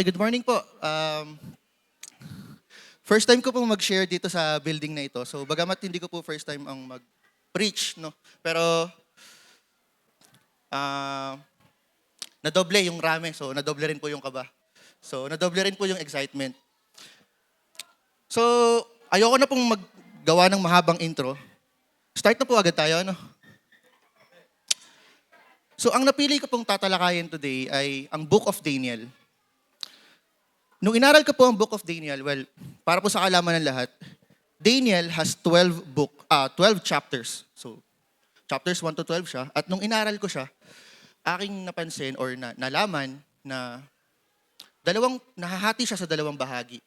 Good morning po. First time ko pong mag-share dito sa building na ito. So, bagamat hindi ko po first time ang mag-preach, no? Pero, ah, nadoble yung rame. So, nadoble rin po yung kaba. So, nadoble rin po yung excitement. So, ayoko na pong maggawa ng mahabang intro. Start na po agad tayo, ano? So, ang napili ko pong tatalakayin today ay ang Book of Daniel. Nung inaral ko po ang Book of Daniel, well, para po sa kaalaman ng lahat, Daniel has 12 chapters. So, chapters 1 to 12 siya. At nung inaral ko siya, aking napansin or nalaman na nahahati siya sa dalawang bahagi.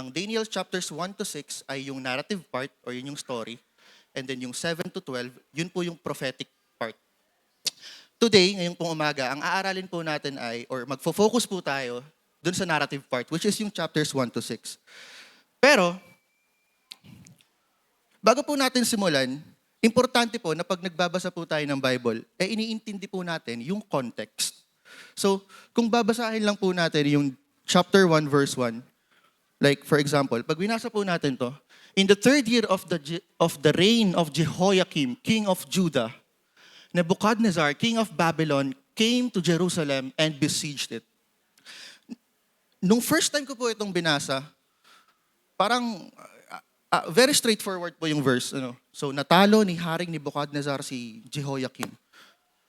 Ang Daniel chapters 1 to 6 ay yung narrative part or yun yung story. And then yung 7 to 12, yun po yung prophetic part. Today, ngayong pong umaga, ang aaralin po natin ay, or magfo-focus po tayo dun sa narrative part, which is yung chapters 1 to 6. Pero, bago po natin simulan, importante po na pag nagbabasa po tayo ng Bible, iniintindi po natin yung context. So, kung babasahin lang po natin yung chapter 1 verse 1, like for example, pag binasa po natin to, in the third year of the reign of Jehoiakim, king of Judah, Nebuchadnezzar, king of Babylon, came to Jerusalem and besieged it. Nung first time ko po itong binasa, parang very straightforward po yung verse. Ano? So, natalo ni Haring Nebuchadnezzar si Jehoiakim.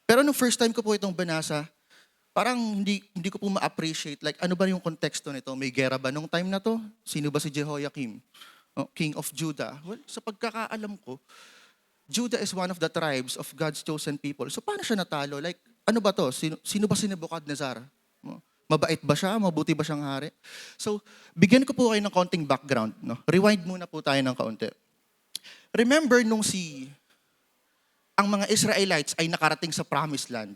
Pero nung first time ko po itong binasa, parang hindi ko po ma-appreciate. Like, ano ba yung konteksto nito? May gera ba nung time na to? Sino ba si Jehoiakim? King of Judah. Well, sa pagkakaalam ko, Judah is one of the tribes of God's chosen people. So, paano siya natalo? Like, ano ba to? Sino ba si Nebuchadnezzar? Mabait ba siya? Mabuti ba siyang hari? So, bigyan ko po kayo ng konting background. No? Rewind muna po tayo ng kaunti. Remember ang mga Israelites ay nakarating sa Promised Land.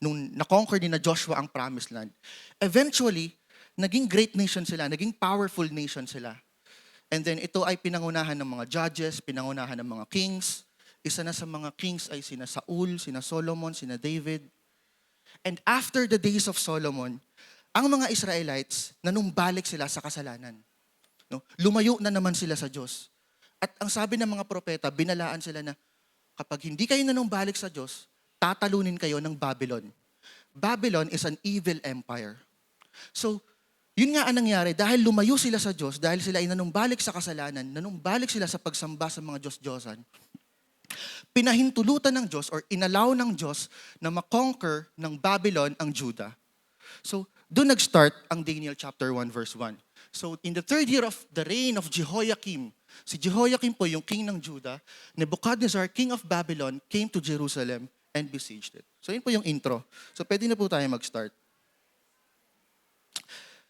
Nung na-conquer ni na Joshua ang Promised Land. Eventually, naging great nation sila, naging powerful nation sila. And then ito ay pinangunahan ng mga judges, pinangunahan ng mga kings. Isa na sa mga kings ay sina Saul, sina Solomon, sina David. And after the days of Solomon, ang mga Israelites, nanumbalik sila sa kasalanan. No? Lumayo na naman sila sa Diyos. At ang sabi ng mga propeta, binalaan sila na kapag hindi kayo nanumbalik sa Diyos, tatalunin kayo ng Babylon. Babylon is an evil empire. So, yun nga ang nangyari, dahil lumayo sila sa Diyos, dahil sila ay nanumbalik sa kasalanan, nanumbalik sila sa pagsamba sa mga Diyos-Diyosan, pinahintulutan ng Diyos or inalaw ng Diyos na makonquer ng Babylon ang Judah. So, doon nag-start ang Daniel chapter 1 verse 1. So, in the third year of the reign of Jehoiakim, si Jehoiakim po yung king ng Judah, Nebuchadnezzar, king of Babylon, came to Jerusalem and besieged it. So, yun po yung intro. So, pwede na po tayo mag-start.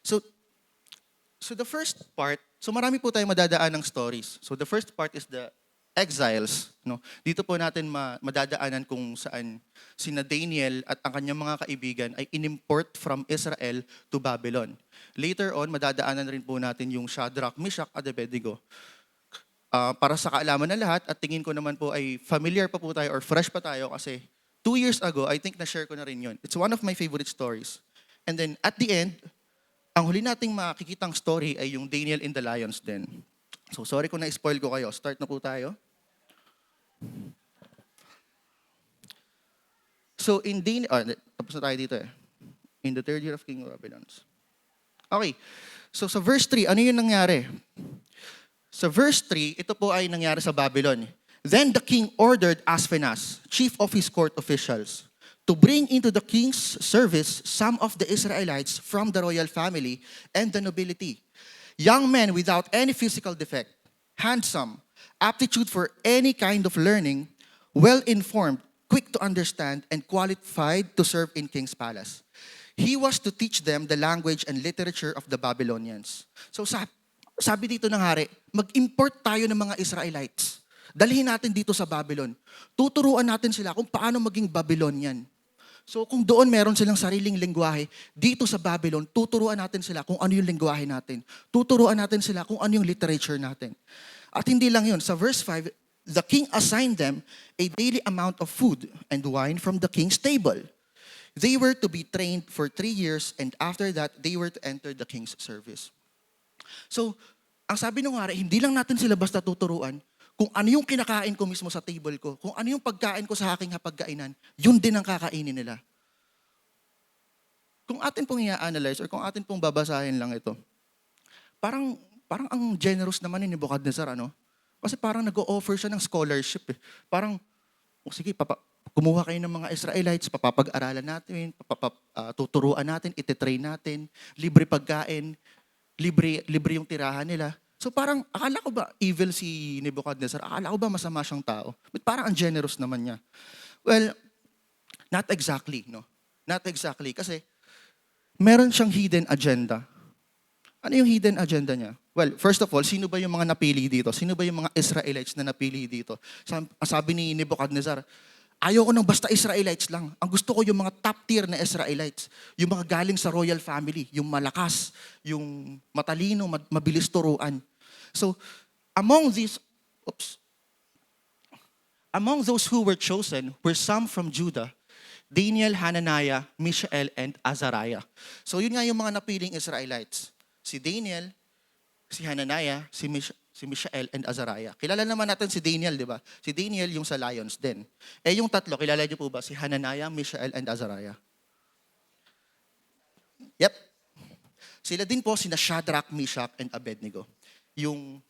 So the first part, so marami po tayong madadaan ng stories. So, the first part is the exiles. No? Dito po natin madadaanan kung saan sina Daniel at ang kanyang mga kaibigan ay inimport from Israel to Babylon. Later on, madadaanan rin po natin yung Shadrach, Meshach, at Abednego. Para sa kaalaman ng lahat, at tingin ko naman po ay familiar pa po tayo or fresh pa tayo kasi 2 years ago, I think na-share ko na rin yun. It's one of my favorite stories. And then at the end, ang huli nating makikitang story ay yung Daniel in the Lion's Den. So, sorry kung na-spoil ko kayo. Start na po tayo. So, tapos na tayo dito eh. In the third year of King of Babylon. Okay. So, sa verse 3, ano yung nangyari? Sa verse 3, ito po ay nangyari sa Babylon. Then the king ordered Aspenaz, chief of his court officials, to bring into the king's service some of the Israelites from the royal family and the nobility. Young men without any physical defect, handsome, aptitude for any kind of learning, well-informed, quick to understand, and qualified to serve in king's palace. He was to teach them the language and literature of the Babylonians. So sabi dito ng hari, mag-import tayo ng mga Israelites. Dalhin natin dito sa Babylon. Tuturuan natin sila kung paano maging Babylonian. So kung doon meron silang sariling lengguwahe, dito sa Babylon, tuturuan natin sila kung ano yung lengguwahe natin. Tuturuan natin sila kung ano yung literature natin. At hindi lang yun. Sa verse 5, the king assigned them a daily amount of food and wine from the king's table. They were to be trained for 3 years and after that, they were to enter the king's service. So, ang sabi ng hari, hindi lang natin sila basta tuturuan kung ano yung kinakain ko mismo sa table ko, kung ano yung pagkain ko sa aking hapagkainan, yun din ang kakainin nila. Kung atin pong i-analyze or kung atin pong babasahin lang ito, parang ang generous naman ni Nebuchadnezzar, ano? Kasi parang nag-o-offer siya ng scholarship. Parang, sige, kumuha kayo ng mga Israelites, papapag-aralan natin, tuturuan natin, ititrain natin, libre pagkain, libre yung tirahan nila. So parang, akala ko ba evil si Nebuchadnezzar? Akala ko ba masama siyang tao? But parang ang generous naman niya. Well, not exactly, no? Not exactly. Kasi, meron siyang hidden agenda. Ano yung hidden agenda niya? Well, first of all, sino ba yung mga napili dito? Sino ba yung mga Israelites na napili dito? Sabi ni Nebuchadnezzar, ayaw ko ng basta Israelites lang. Ang gusto ko yung mga top tier na Israelites. Yung mga galing sa royal family. Yung malakas, yung matalino, mabilis turuan. So, among those who were chosen were some from Judah, Daniel, Hananiah, Mishael, and Azariah. So yun nga yung mga napiling Israelites. Si Daniel, si Hananiah, si Mishael, and Azariah. Kilala naman natin si Daniel, di ba? Si Daniel yung sa lions din. Yung tatlo, kilala niyo po ba? Si Hananiah, Mishael, and Azariah. Yep. Sila din po sina Shadrach, Meshach, and Abednego. Yung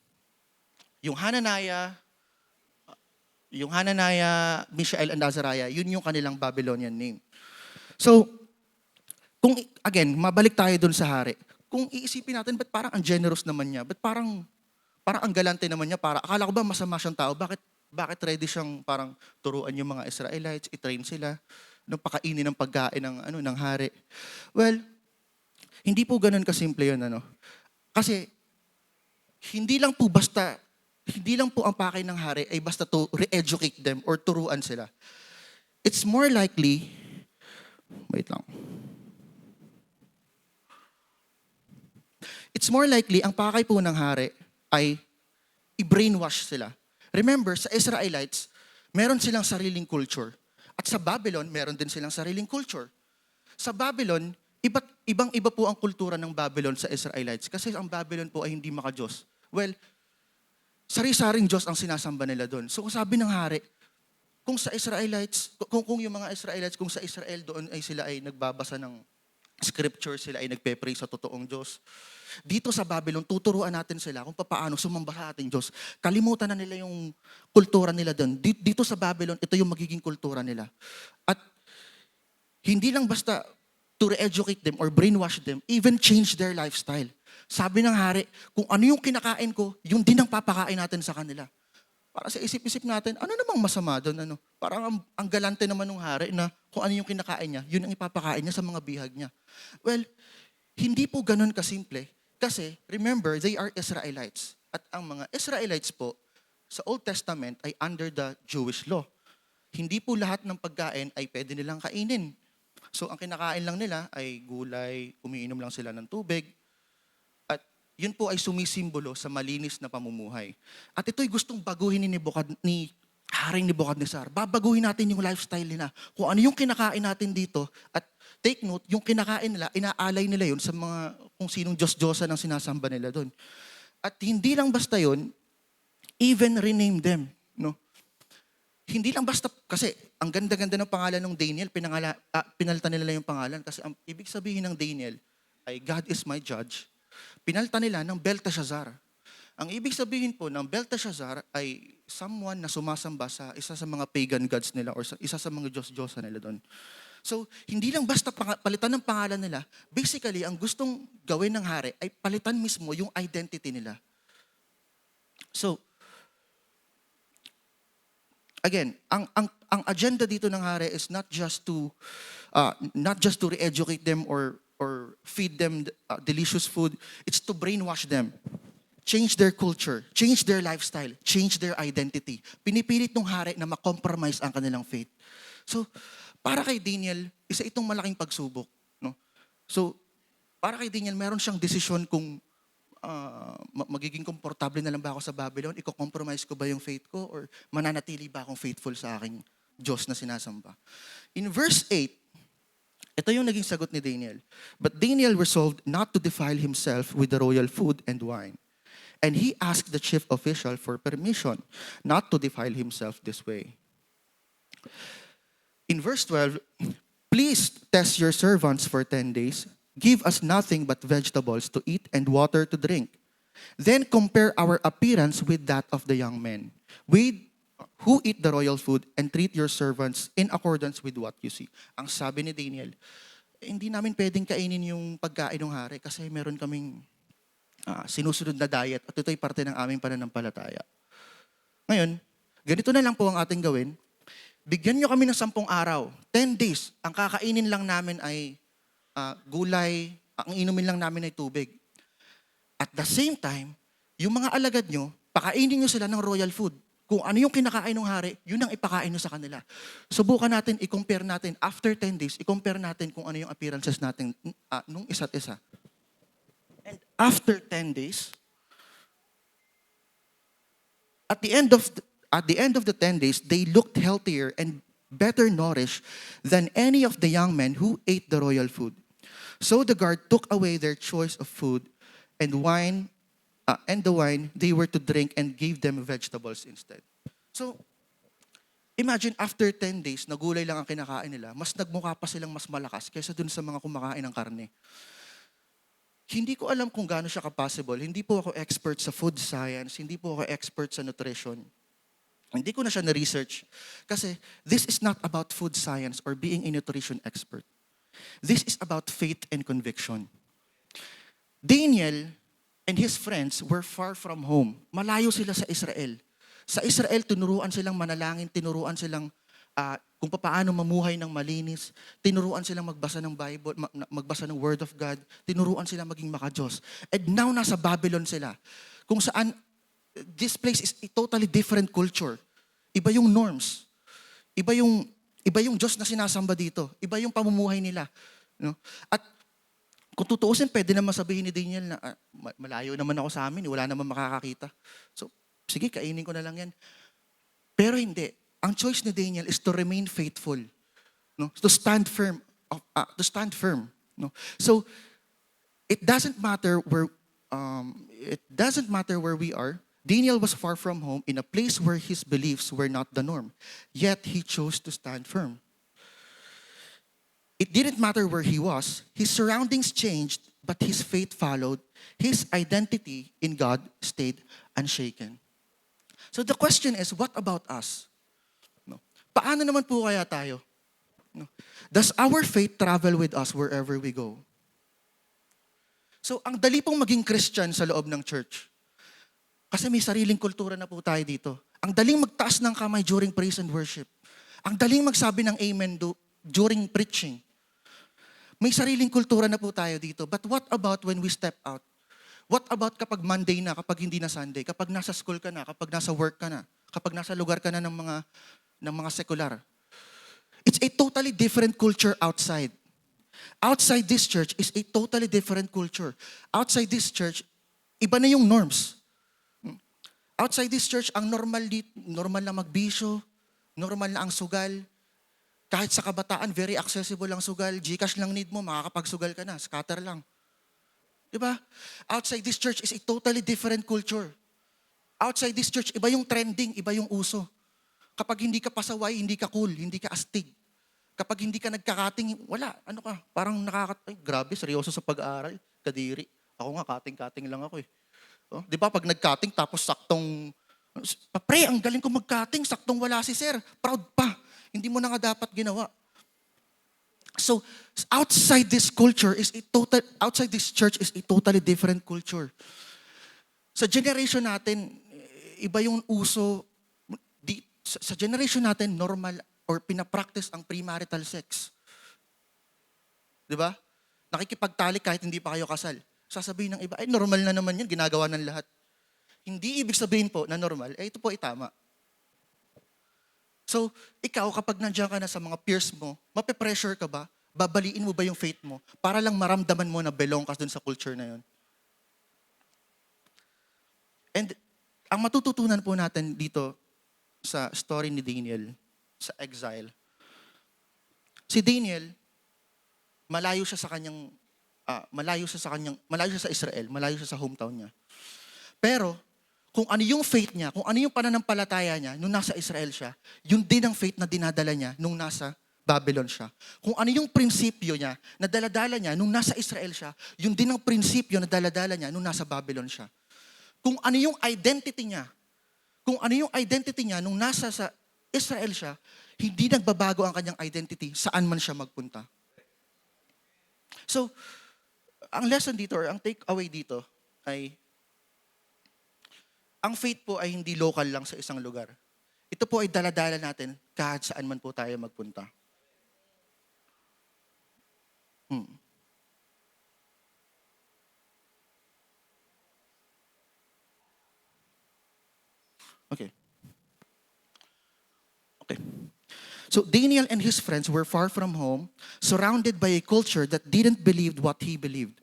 Hananiah, Mishael, and Azariah, yun yung kanilang Babylonian name. So, mabalik tayo dun sa hari. Kung iisipin natin, ba't parang ang generous naman niya? Ba't parang ang galante naman niya? Akala ko ba masama siyang tao? Bakit ready siyang parang turuan yung mga Israelites, i-train sila, pakainin ng pagkain ng hari? Well, hindi po ganun kasimple yun, ano? Kasi, hindi lang po ang pakay ng hari ay basta to re-educate them or turuan sila. It's more likely, ang pakay po ng hari ay i-brainwash sila. Remember, sa Israelites, meron silang sariling culture. At sa Babylon, meron din silang sariling culture. Sa Babylon, ibang-iba po ang kultura ng Babylon sa Israelites. Kasi ang Babylon po ay hindi maka-Diyos. Well, sari-saring Diyos ang sinasamba nila doon. So sabi ng hari, kung sa Israelites, kung yung mga Israelites, kung sa Israel doon ay sila ay nagbabasa ng scripture, sila ay nagpe-pray sa totoong Diyos. Dito sa Babylon, tuturuan natin sila kung paano sumamba sa ating Diyos. Kalimutan na nila yung kultura nila doon. Dito sa Babylon, ito yung magiging kultura nila. At hindi lang basta to re-educate them or brainwash them, even change their lifestyle. Sabi ng hari, kung ano yung kinakain ko, yung din ang papakain natin sa kanila. Para sa isip-isip natin, ano namang masama doon? Parang ang galante naman ng hari na kung ano yung kinakain niya, yun ang ipapakain niya sa mga bihag niya. Well, hindi po ganun kasimple. Kasi, remember, they are Israelites. At ang mga Israelites po, sa Old Testament ay under the Jewish law. Hindi po lahat ng pagkain ay pwede nilang kainin. So, ang kinakain lang nila ay gulay, umiinom lang sila ng tubig, at yun po ay sumisimbolo sa malinis na pamumuhay. At ito'y gustong baguhin ni Haring Nebuchadnezzar. Babaguhin natin yung lifestyle nila. Kung ano yung kinakain natin dito, at take note, yung kinakain nila, inaalay nila yun sa mga kung sinong Diyos-Diyosan ang sinasamba nila doon. At hindi lang basta yun, even rename them. No? Hindi lang basta, kasi ang ganda-ganda ng pangalan ng Daniel, pinalitan nila yung pangalan. Kasi ang ibig sabihin ng Daniel ay God is my judge. Pinalitan nila ng Belteshazzar. Ang ibig sabihin po ng Belteshazzar ay someone na sumasamba sa isa sa mga pagan gods nila or sa isa sa mga Diyos-Diyosan nila doon. So, hindi lang basta palitan ng pangalan nila. Basically, ang gustong gawin ng hari ay palitan mismo yung identity nila. So, again, ang agenda dito ng hari is not just to re-educate them or feed them delicious food. It's to brainwash them. Change their culture, change their lifestyle, change their identity. Pinipilit ng hari na ma-compromise ang kanilang faith. So, para kay Daniel, isa itong malaking pagsubok. No? So, para kay Daniel, meron siyang desisyon kung magiging komportable na lang ba ako sa Babylon? Iko-compromise ko ba yung faith ko? Or mananatili ba akong faithful sa aking Diyos na sinasamba? In verse 8, Ito yung naging sagot ni Daniel. But Daniel resolved not to defile himself with the royal food and wine. And he asked the chief official for permission not to defile himself this way. In verse 12, please test your servants for 10 days. Give us nothing but vegetables to eat and water to drink. Then compare our appearance with that of the young men, with who eat the royal food, and treat your servants in accordance with what you see. Ang sabi ni Daniel, hindi namin pwedeng kainin yung pagkain ng hari kasi meron kaming sinusunod na diet at ito'y parte ng aming pananampalataya. Ngayon, ganito na lang po ang ating gawin. Bigyan nyo kami ng 10 araw, 10 days. Ang kakainin lang namin ay gulay, ang inumin lang namin ay tubig. At the same time, yung mga alagad nyo, pakainin nyo sila ng royal food. Kung ano yung kinakain ng hari, yun ang ipakain nyo sa kanila. Subukan natin, i-compare natin, after 10 days, i-compare natin kung ano yung appearances natin nung isa't isa. And after 10 days, at the end of the 10 days, they looked healthier and better nourished than any of the young men who ate the royal food. So the guard took away their choice of food and the wine they were to drink and gave them vegetables instead. So, imagine after 10 days, na gulay lang ang kinakain nila, mas nagmukha pa silang mas malakas kaysa dun sa mga kumakain ng karne. Hindi ko alam kung gaano siya ka-possible. Hindi po ako expert sa food science, hindi po ako expert sa nutrition. Hindi ko na siya na-research. Kasi this is not about food science or being a nutrition expert. This is about faith and conviction. Daniel and his friends were far from home. Malayo sila sa Israel. Sa Israel, tinuruan silang manalangin, tinuruan silang kung paano mamuhay ng malinis, tinuruan silang magbasa ng Bible, magbasa ng Word of God, tinuruan silang maging makadiyos. And now, nasa Babylon sila. Kung saan, this place is a totally different culture. Iba yung norms. Iba yung Diyos na sinasamba dito. Iba yung pamumuhay nila. No? At kung tutuusin, pwede naman sabihin ni Daniel na malayo naman ako sa amin, wala naman makakakita. So, sige, kainin ko na lang yan. Pero hindi. Ang choice ni Daniel is to remain faithful. No? To stand firm. No? So, it doesn't matter where we are. Daniel was far from home in a place where his beliefs were not the norm. Yet, he chose to stand firm. It didn't matter where he was. His surroundings changed, but his faith followed. His identity in God stayed unshaken. So the question is, what about us? No. Paano naman po kaya tayo? No. Does our faith travel with us wherever we go? So ang dali pong maging Christian sa loob ng church. Kasi may sariling kultura na po tayo dito. Ang daling magtaas ng kamay during praise and worship. Ang daling magsabi ng amen during preaching. May sariling kultura na po tayo dito. But what about when we step out? What about kapag Monday na, kapag hindi na Sunday, kapag nasa school ka na, kapag nasa work ka na, kapag nasa lugar ka na ng mga sekular? It's a totally different culture outside. Outside this church is a totally different culture. Outside this church, iba na yung norms. Outside this church, ang normal na magbisyo, normal na ang sugal. Kahit sa kabataan, very accessible ang sugal. GCash lang need mo, makakapagsugal ka na. Scatter lang. Diba? Outside this church is a totally different culture. Outside this church, iba yung trending, iba yung uso. Kapag hindi ka pasaway, hindi ka cool, hindi ka astig. Kapag hindi ka nagkakating, wala. Ano ka? Parang grabe, seryoso sa pag-aaral. Kadiri. Ako nga, kating-kating lang ako eh. Oh, di ba, pag nag-cutting, tapos saktong, pre, ang galing ko mag-cutting, saktong wala si sir. Proud pa. Hindi mo na nga dapat ginawa. So, outside this church is a totally different culture. Sa generation natin, iba yung uso. Sa generation natin, normal or pinapractice ang premarital sex. Di ba? Nakikipagtalik kahit hindi pa kayo kasal. Sasabihin ng iba, ay normal na naman yan, ginagawa ng lahat. Hindi ibig sabihin po na normal, ito po ay tama. So, ikaw kapag nandiyan ka na sa mga peers mo, mape-pressure ka ba? Babaliin mo ba yung faith mo? Para lang maramdaman mo na belong ka dun sa culture na yun. And ang matututunan po natin dito sa story ni Daniel, sa exile. Si Daniel, malayo siya sa kanyang, malayo siya sa Israel, malayo siya sa hometown niya. Pero, kung ano yung faith niya, kung ano yung pananampalataya niya nung nasa Israel siya, yun din ang faith na dinadala niya nung nasa Babylon siya. Kung ano yung prinsipyo niya na daladala niya nung nasa Israel siya, yun din ang prinsipyo na daladala niya nung nasa Babylon siya. Kung ano yung identity niya, nung nasa sa Israel siya, hindi nagbabago ang kanyang identity saan man siya magpunta. So, ang lesson dito or ang takeaway dito ay ang faith po ay hindi local lang sa isang lugar. Ito po ay daladala natin kahit saan man po tayo magpunta. Okay. So Daniel and his friends were far from home, surrounded by a culture that didn't believe what he believed.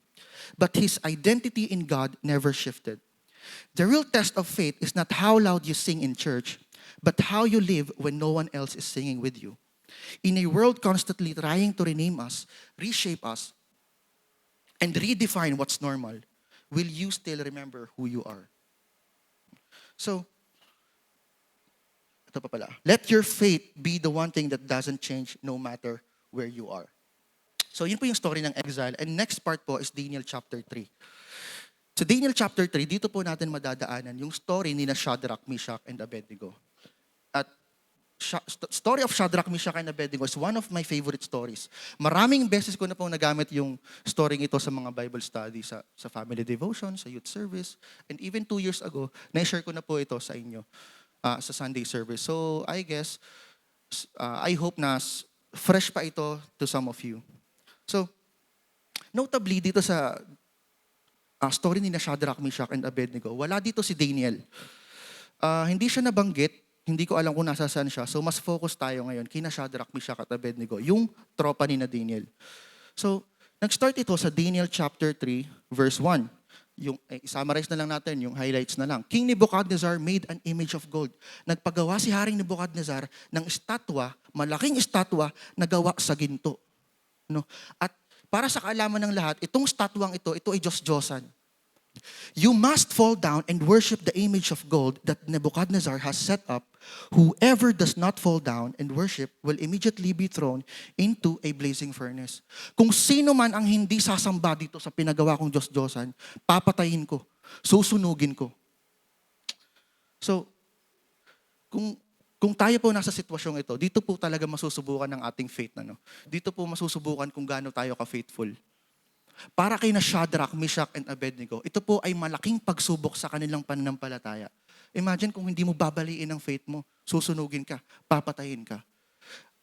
But his identity in God never shifted. The real test of faith is not how loud you sing in church, but how you live when no one else is singing with you. In a world constantly trying to rename us, reshape us, and redefine what's normal, will you still remember who you are? So, ito pa pala. Let your faith be the one thing that doesn't change no matter where you are. So, yun po yung story ng exile. And next part po is Daniel chapter 3. So Daniel chapter 3, dito po natin madadaanan yung story ni na Shadrach, Meshach, and Abednego. At story of Shadrach, Meshach, and Abednego is one of my favorite stories. Maraming beses ko na po nagamit yung story ito sa mga Bible study, sa family devotion, sa youth service. And even 2 years ago, na-share ko na po ito sa inyo sa Sunday service. So I guess, I hope na fresh pa ito to some of you. So, notably dito sa story ni na Shadrach, Meshach, and Abednego, wala dito si Daniel. Hindi siya nabanggit, hindi ko alam kung nasasaan siya. So mas focus tayo ngayon kina Shadrach, Meshach, at Abednego, yung tropa ni na Daniel. So, nag-start ito sa Daniel chapter 3, verse 1. Summarize na lang natin, yung highlights na lang. King Nebuchadnezzar made an image of gold. Nagpagawa si Haring Nebuchadnezzar ng estatwa, malaking estatwa na gawa sa ginto. No? At para sa kaalaman ng lahat, itong statwang ito ay Diyos-Diyosan. You must fall down and worship the image of gold that Nebuchadnezzar has set up. Whoever does not fall down and worship will immediately be thrown into a blazing furnace. Kung sino man ang hindi sasamba dito sa pinagawa kong Diyos-Diyosan, papatayin ko, susunugin ko. So, kung tayo po nasa sitwasyong ito, dito po talaga masusubukan ng ating faith. Dito po masusubukan kung gaano tayo ka-faithful. Para kay na Shadrach, Meshach, and Abednego, ito po ay malaking pagsubok sa kanilang pananampalataya. Imagine kung hindi mo babaliin ang faith mo, susunugin ka, papatayin ka.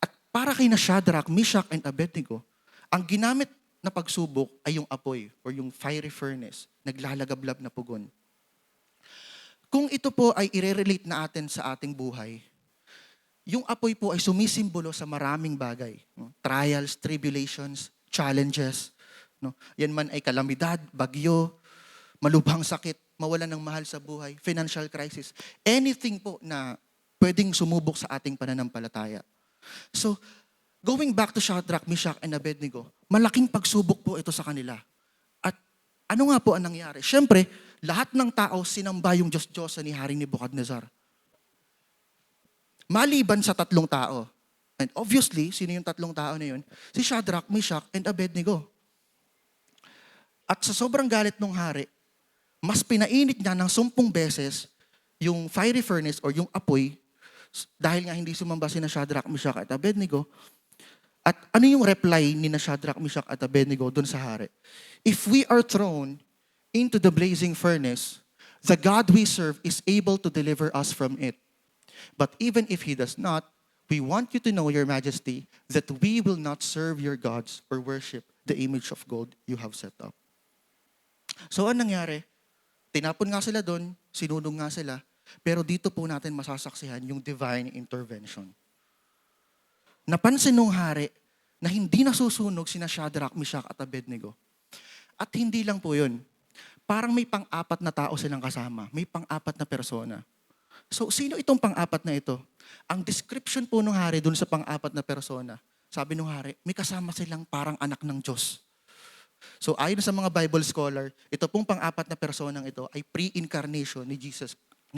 At para kay na Shadrach, Meshach, and Abednego, ang ginamit na pagsubok ay yung apoy or yung fiery furnace, naglalagablab na pugon. Kung ito po ay i-relate na atin sa ating buhay, yung apoy po ay sumisimbolo sa maraming bagay. No? Trials, tribulations, challenges. No? Yan man ay kalamidad, bagyo, malubhang sakit, mawalan ng mahal sa buhay, financial crisis. Anything po na pwedeng sumubok sa ating pananampalataya. So, going back to Shadrach, Meshach, and Abednego, malaking pagsubok po ito sa kanila. At ano nga po ang nangyari? Siyempre, lahat ng tao sinamba yung Diyos-Diyosan ni Haring Nebuchadnezzar. Maliban sa 3 tao. And obviously, sino yung 3 tao na yun? Si Shadrach, Meshach, and Abednego. At sa sobrang galit ng hari, mas pinainit niya ng 10 beses yung fiery furnace or yung apoy dahil nga hindi sumamba si na Shadrach, Meshach, at Abednego. At ano yung reply ni na Shadrach, Meshach, at Abednego dun sa hari? If we are thrown into the blazing furnace, the God we serve is able to deliver us from it. But even if He does not, we want you to know, Your Majesty, that we will not serve your gods or worship the image of gold you have set up. So, anong nangyari? Tinapon nga sila doon, sinunog nga sila, pero dito po natin masasaksihan yung divine intervention. Napansin nung hari na hindi nasusunog sina Shadrach, Meshach, at Abednego. At hindi lang po yun. Parang may pang-4 na tao silang kasama. May pang-4 na persona. So, sino itong pang-4 na ito? Ang description po ng hari dun sa pang-4 na persona, Sabi nung hari, may kasama silang parang anak ng Diyos. So ayon sa mga Bible scholar, ito pong pang-apat na personang ito ay pre-incarnation ni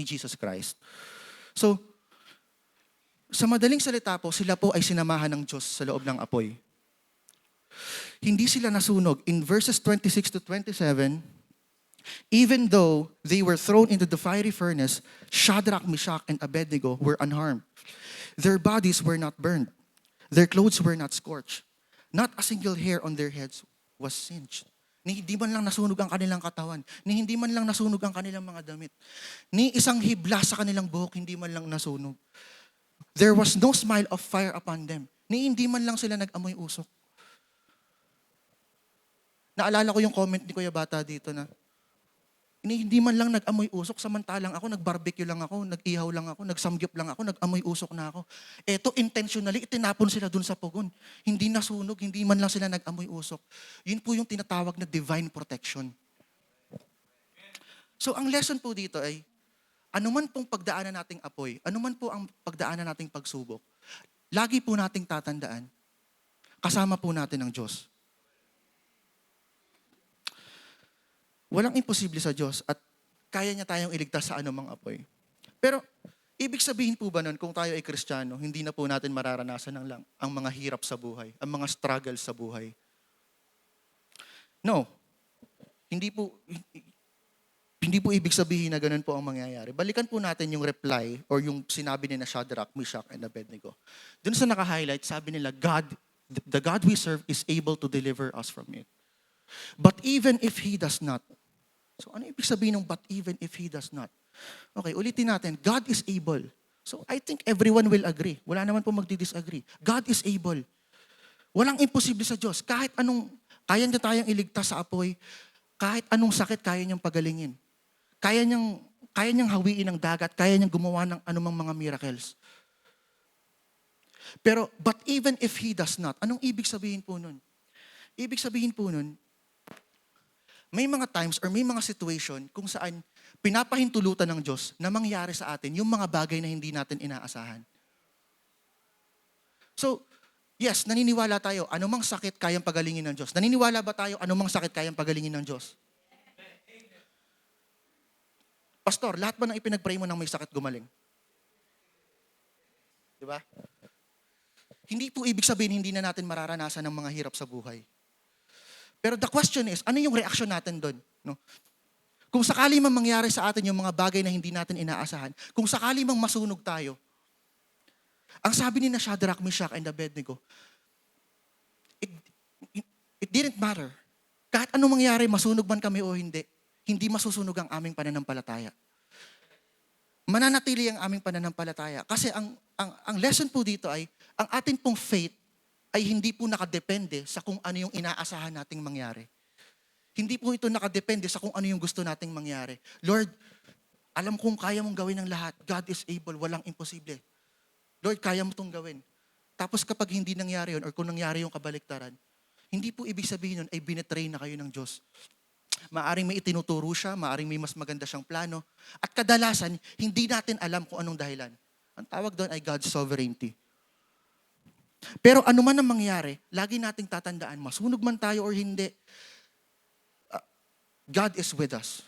Jesus Christ. So, sa madaling salita po, sila po ay sinamahan ng Diyos sa loob ng apoy. Hindi sila nasunog. In verses 26 to 27, even though they were thrown into the fiery furnace, Shadrach, Meshach, and Abednego were unharmed. Their bodies were not burned. Their clothes were not scorched. Not a single hair on their heads was singed. Ni hindi man lang nasunog ang kanilang katawan. Ni hindi man lang nasunog ang kanilang mga damit. Ni isang hibla sa kanilang buhok, hindi man lang nasunog. There was no smile of fire upon them. Ni hindi man lang sila nag-amoy usok. Naalala ko yung comment ni Kuya Bata dito na, hindi man lang nag-amoy usok, samantalang ako, nag-barbecue lang ako, nag-ihaw lang ako, nagsamgyup lang ako, nag-amoy usok na ako. Eto, intentionally, itinapon sila dun sa pugon. Hindi nasunog, hindi man lang sila nag-amoy usok. Yun po yung tinatawag na divine protection. So, ang lesson po dito ay, anuman pong pagdaanan nating apoy, anuman po ang pagdaanan nating pagsubok, lagi po nating tatandaan, kasama po natin ang Diyos. Walang imposible sa Diyos at kaya niya tayong iligtas sa anumang apoy. Pero, ibig sabihin po ba nun, kung tayo ay Kristiyano, hindi na po natin mararanasan ng lang ang mga hirap sa buhay, ang mga struggles sa buhay? No. Hindi po ibig sabihin na ganun po ang mangyayari. Balikan po natin yung reply or yung sinabi ni na Shadrach, Meshach, and Abednego. Doon sa naka-highlight, sabi nila, the God we serve is able to deliver us from it. But even if He does not. So ano ibig sabihin ng but even if He does not? Okay, ulitin natin. God is able. So I think everyone will agree. Wala naman po magdi-disagree. God is able. Walang imposible sa Diyos. Kahit anong, kaya niya tayong iligtas sa apoy, kahit anong sakit, kaya niyang pagalingin. Kaya niyang hawiin ang dagat, kaya niyang gumawa ng anumang mga miracles. Pero, but even if He does not, anong ibig sabihin po nun? Ibig sabihin po nun, may mga times or may mga situation kung saan pinapahintulutan ng Diyos na mangyari sa atin yung mga bagay na hindi natin inaasahan. So, yes, naniniwala tayo, anumang sakit kayang pagalingin ng Diyos. Naniniwala ba tayo, anumang sakit kayang pagalingin ng Diyos? Pastor, lahat ba ng ipinag-pray mo nang may sakit gumaling? Di ba? Hindi po ibig sabihin hindi na natin mararanasan ng mga hirap sa buhay. Pero the question is, ano yung reaction natin doon? No? Kung sakali mang mangyari sa atin yung mga bagay na hindi natin inaasahan, kung sakali mang masunog tayo, ang sabi ni na Shadrach, Meshach, and Abednego, it didn't matter. Kahit anong mangyari, masunog man kami o hindi masusunog ang aming pananampalataya. Mananatili ang aming pananampalataya. Kasi ang lesson po dito ay, ang atin pong faith ay hindi po nakadepende sa kung ano yung inaasahan nating mangyari. Hindi po ito nakadepende sa kung ano yung gusto nating mangyari. Lord, alam kong kaya mong gawin ang lahat. God is able, walang imposible. Lord, kaya mo itong gawin. Tapos kapag hindi nangyari yun or kung nangyari yung kabaliktaran, hindi po ibig sabihin nun ay binetray na kayo ng Diyos. Maaring may itinuturo siya, maaring may mas maganda siyang plano. At kadalasan, hindi natin alam kung anong dahilan. Ang tawag doon ay God's sovereignty. Pero ano man ang mangyari, lagi nating tatandaan, masunog man tayo or hindi, God is with us.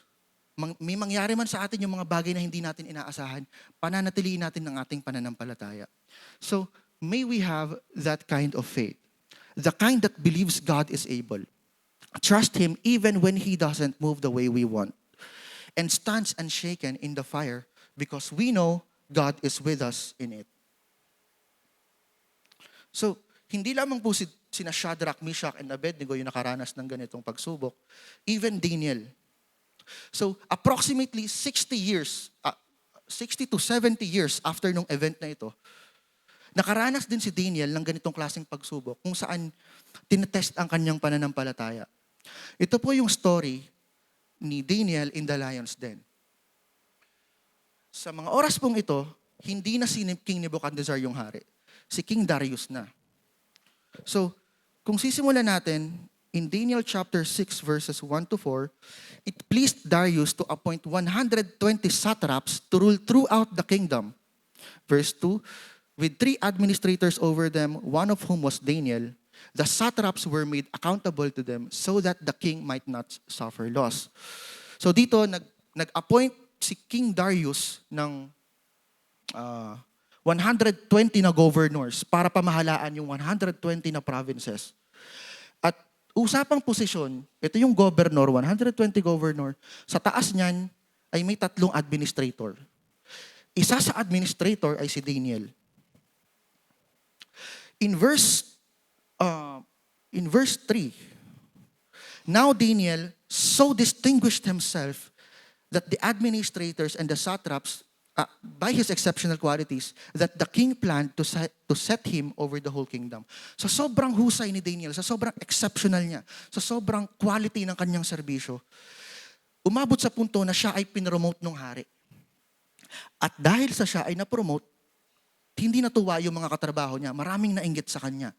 May mangyari man sa atin yung mga bagay na hindi natin inaasahan, pananatiliin natin ang ating pananampalataya. So, may we have that kind of faith. The kind that believes God is able. Trust Him even when He doesn't move the way we want. And stands unshaken in the fire because we know God is with us in it. So, hindi lamang po sina Shadrach, Meshach, and Abednego yung nakaranas ng ganitong pagsubok. Even Daniel. So, approximately 60 to 70 years after nung event na ito, nakaranas din si Daniel ng ganitong klaseng pagsubok kung saan tinetest ang kanyang pananampalataya. Ito po yung story ni Daniel in the lion's den. Sa mga oras pong ito, hindi na si King Nebuchadnezzar yung hari. Si King Darius na. So, kung sisimulan natin, in Daniel chapter 6 verses 1 to 4, it pleased Darius to appoint 120 satraps to rule throughout the kingdom. Verse 2, with 3 administrators over them, one of whom was Daniel, the satraps were made accountable to them so that the king might not suffer loss. So dito, nag-appoint si King Darius ng 120 na governors para pamahalaan yung 120 na provinces. At usapang posisyon, ito yung governor, 120 governor, sa taas niyan ay may 3 administrator. Isa sa administrator ay si Daniel. In verse 3, now Daniel so distinguished himself that the administrators and the satraps, by his exceptional qualities, that the king planned to set him over the whole kingdom. Sa sobrang husay ni Daniel, sa sobrang exceptional niya, sa sobrang quality ng kanyang serbisyo, umabot sa punto na siya ay pinromote ng hari. At dahil sa siya ay na-promote, hindi natuwa yung mga katrabaho niya, maraming nainggit sa kanya.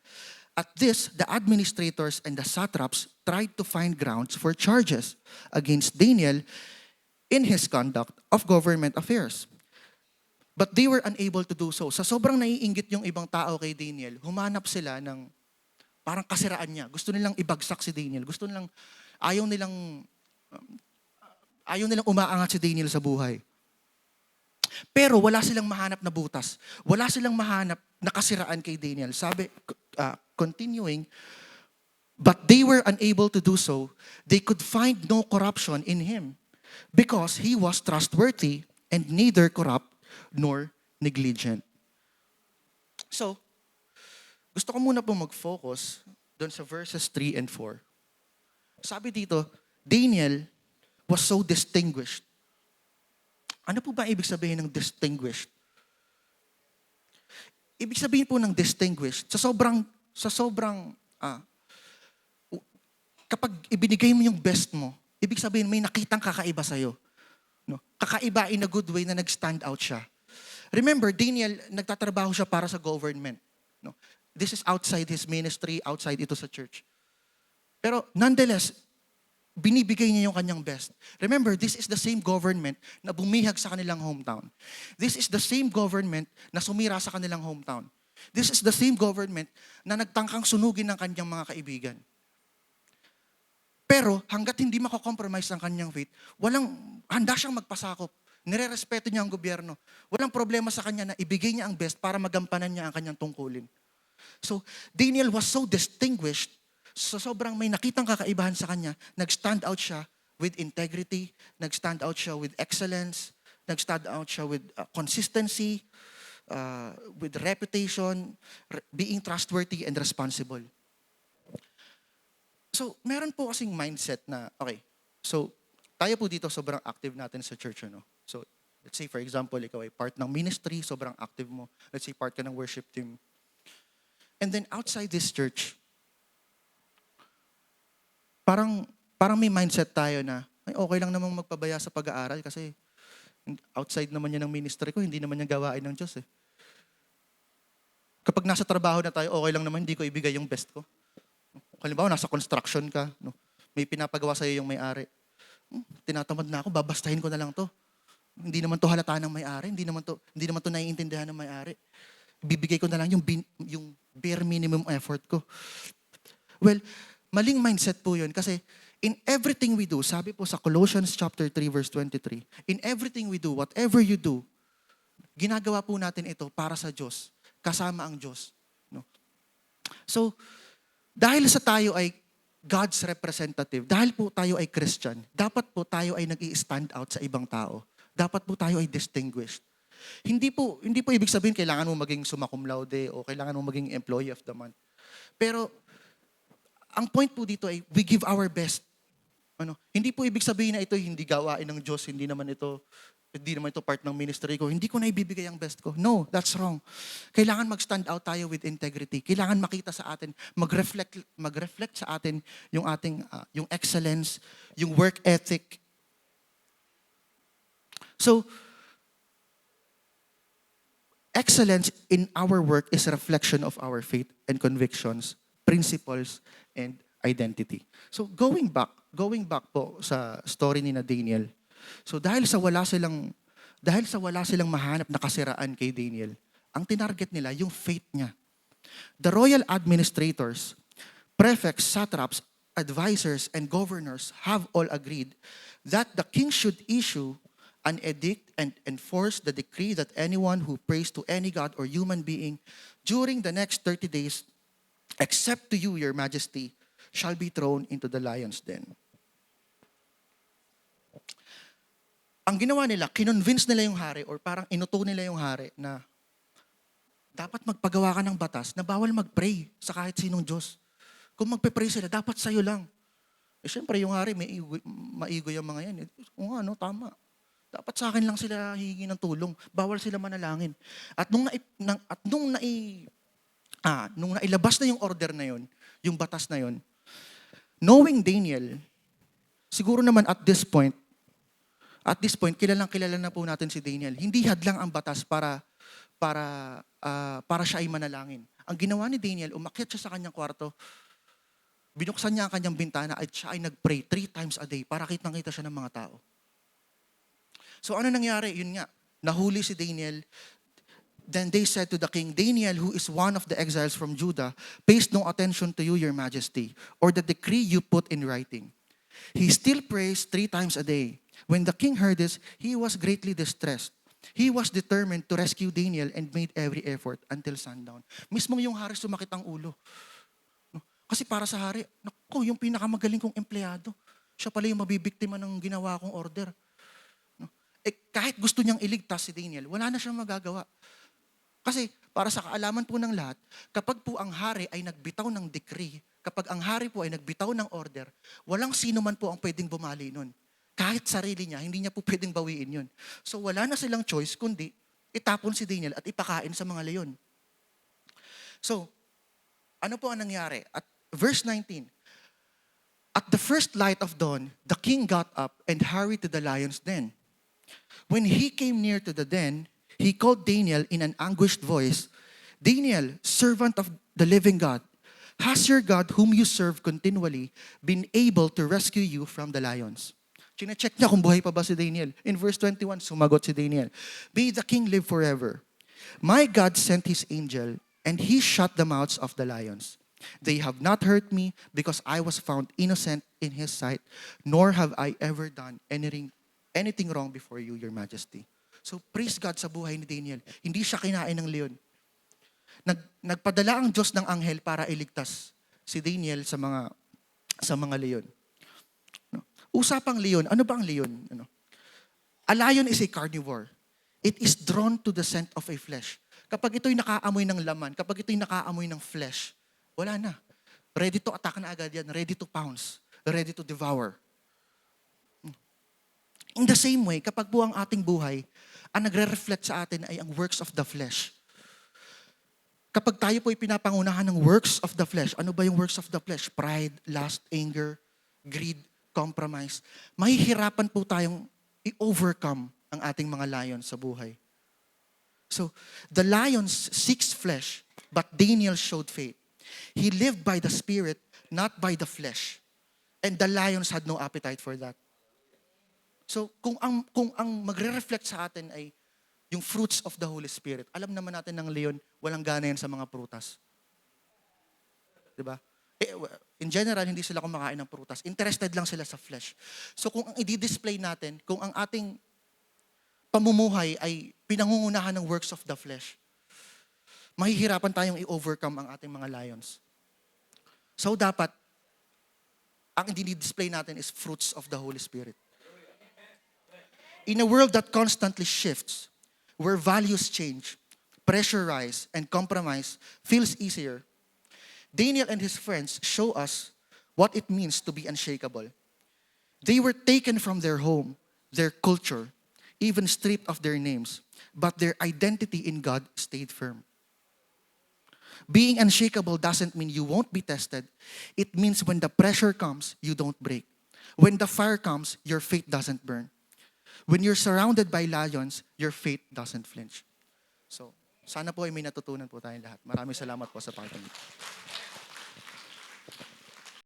At this, the administrators and the satraps tried to find grounds for charges against Daniel in his conduct of government affairs. But they were unable to do so. Sa sobrang naiinggit yung ibang tao kay Daniel, humanap sila ng parang kasiraan niya. Gusto nilang ibagsak si Daniel. Ayaw nilang umaangat si Daniel sa buhay. Pero wala silang mahanap na butas. Wala silang mahanap na kasiraan kay Daniel. Sabi, continuing, but they were unable to do so. They could find no corruption in him because he was trustworthy and neither corrupt nor negligent. So, gusto ko muna po mag-focus doon sa verses 3 and 4. Sabi dito, Daniel was so distinguished. Ano po ba ibig sabihin ng distinguished? Ibig sabihin po ng distinguished, kapag ibinigay mo yung best mo, ibig sabihin may nakitang kakaiba sa'yo. No? Kakaiba in a good way na nag-stand out siya. Remember, Daniel, nagtatrabaho siya para sa government. No? This is outside his ministry, outside ito sa church. Pero nonetheless, binibigay niya yung kanyang best. Remember, this is the same government na bumihag sa kanilang hometown. This is the same government na sumira sa kanilang hometown. This is the same government na nagtangkang sunugin ng kanyang mga kaibigan. Pero hanggat hindi makakompromise ang kanyang faith, handa siyang magpasakop. Nire-respeto niya ang gobyerno. Walang problema sa kanya na ibigay niya ang best para magampanan niya ang kanyang tungkulin. So, Daniel was so distinguished, so sobrang may nakitang kakaibahan sa kanya, nag-stand out siya with integrity, nag-stand out siya with excellence, nag-stand out siya with consistency, with reputation, being trustworthy and responsible. So, meron po kasing mindset na, okay, so, tayo po dito sobrang active natin sa church, ano? So, let's say, for example, ikaw ay part ng ministry, sobrang active mo. Let's say, part ka ng worship team. And then, outside this church, parang may mindset tayo na, ay, okay lang namang magpabaya sa pag-aaral kasi outside naman yan ng ministry ko, hindi naman yung gawain ng Diyos eh. Kapag nasa trabaho na tayo, okay lang naman, hindi ko ibigay yung best ko. Halimbawa, nasa construction ka, no? May pinapagawa sa'yo yung may-ari. Tinatamad na ako, babastahin ko na lang to. Hindi naman to halata ng may-ari, hindi naman to naiintindihan ng may-ari. Bibigay ko na lang yung bare minimum effort ko. Well, maling mindset po yun kasi in everything we do, sabi po sa Colossians chapter 3 verse 23, in everything we do, whatever you do, ginagawa po natin ito para sa Diyos, kasama ang Diyos. No? So, dahil sa tayo ay God's representative, dahil po tayo ay Christian, dapat po tayo ay nag-i-stand out sa ibang tao. Dapat po tayo ay distinguished. Hindi po ibig sabihin kailangan mo maging summa cum laude o kailangan mo maging employee of the month. Pero ang point po dito ay we give our best. Hindi po ibig sabihin na ito hindi gawain ng Diyos, hindi naman ito part ng ministry ko. Hindi ko na ibibigay ang best ko. No, that's wrong. Kailangan mag-stand out tayo with integrity. Kailangan makita sa atin, mag-reflect sa atin yung ating yung excellence, yung work ethic. So, excellence in our work is a reflection of our faith and convictions, principles, and identity. So, going back po sa story ni Daniel. So, dahil sa wala silang mahanap na kasiraan kay Daniel, Ang tinarget nila, yung faith niya. The royal administrators, prefects, satraps, advisors, and governors have all agreed that the king should issue an edict and enforce the decree that anyone who prays to any god or human being during the next 30 days, except to you, your majesty, shall be thrown into the lion's den. Ang ginawa nila, kinonvince nila yung hari or parang inuto nila yung hari na dapat magpagawa ka ng batas na bawal mag-pray sa kahit sinong Diyos. Kung magpe-pray sila, dapat sa'yo lang. Syempre, yung hari, maigo yung mga yan. Oo nga, no, tama. Dapat sa akin lang sila hihingi ng tulong. Bawal sila manalangin. At nung nailabas na yung order na yon, yung batas na yon, knowing Daniel, siguro naman at this point, kilala na po natin si Daniel. Hindi hadlang ang batas para siya ay manalangin. Ang ginawa ni Daniel, umakyat siya sa kanyang kwarto, binuksan niya ang kanyang bintana at siya ay nag-pray 3 times a day para kitang-kita siya ng mga tao. So ano nangyari? Yun nga, nahuli si Daniel. Then they said to the king, Daniel, who is one of the exiles from Judah, pays no attention to you, your majesty, or the decree you put in writing. He still prays 3 times a day. When the king heard this, he was greatly distressed. He was determined to rescue Daniel and made every effort until sundown. Mismong yung hari sumakit ang ulo. Kasi para sa hari, naku, yung pinakamagaling kong empleyado, siya pala yung mabibiktima ng ginawa kong order. Kahit gusto niyang iligtas si Daniel, wala na siyang magagawa. Kasi para sa kaalaman po ng lahat, kapag po ang hari ay nagbitaw ng decree, kapag ang hari po ay nagbitaw ng order, walang sino man po ang pwedeng bumali nun. Kahit sarili niya, hindi niya po pwedeng bawiin yun. So wala na silang choice kundi itapon si Daniel at ipakain sa mga leon. So, ano po ang nangyari? At verse 19, at the first light of dawn, the king got up and hurried to the lion's den. When he came near to the den, he called Daniel in an anguished voice, Daniel, servant of the living God, has your God whom you serve continually been able to rescue you from the lions? Chine-check niya kung buhay pa ba si Daniel. In verse 21, sumagot si Daniel, May the king live forever. My God sent his angel, and he shut the mouths of the lions. They have not hurt me because I was found innocent in his sight, nor have I ever done anything wrong before you, your majesty. So praise God sa buhay ni Daniel. Hindi siya kinain ng leon. Nagpadala ang Diyos ng anghel para iligtas si Daniel sa mga leon. Usapang leon, ano ba ang leon? A lion is a carnivore. It is drawn to the scent of a flesh. Kapag ito'y nakaamoy ng laman, kapag ito'y nakaamoy ng flesh, wala na. Ready to attack na agad yan. Ready to pounce. Ready to devour. In the same way, kapag po ang ating buhay, ang nagre-reflect sa atin ay ang works of the flesh. Kapag tayo po'y pinapangunahan ng works of the flesh, ano ba yung works of the flesh? Pride, lust, anger, greed, compromise. Mahihirapan po tayong i-overcome ang ating mga lions sa buhay. So, the lions seeks flesh, but Daniel showed faith. He lived by the Spirit, not by the flesh. And the lions had no appetite for that. So, kung ang magre-reflect sa atin ay yung fruits of the Holy Spirit, alam naman natin ng leon, walang gana yan sa mga prutas. Diba? In general, hindi sila kumakain ng prutas. Interested lang sila sa flesh. So, kung ang i-display natin, kung ang ating pamumuhay ay pinangungunahan ng works of the flesh, mahihirapan tayong i-overcome ang ating mga lions. So, dapat, ang i-display natin is fruits of the Holy Spirit. In a world that constantly shifts, where values change, pressure rise, and compromise feels easier, Daniel and his friends show us what it means to be unshakable. They were taken from their home, their culture, even stripped of their names, but their identity in God stayed firm. Being unshakable doesn't mean you won't be tested. It means when the pressure comes, you don't break. When the fire comes, your faith doesn't burn. When you're surrounded by lions, your faith doesn't flinch. So, sana po ay may natutunan po tayong lahat. Maraming salamat po sa pakikinig.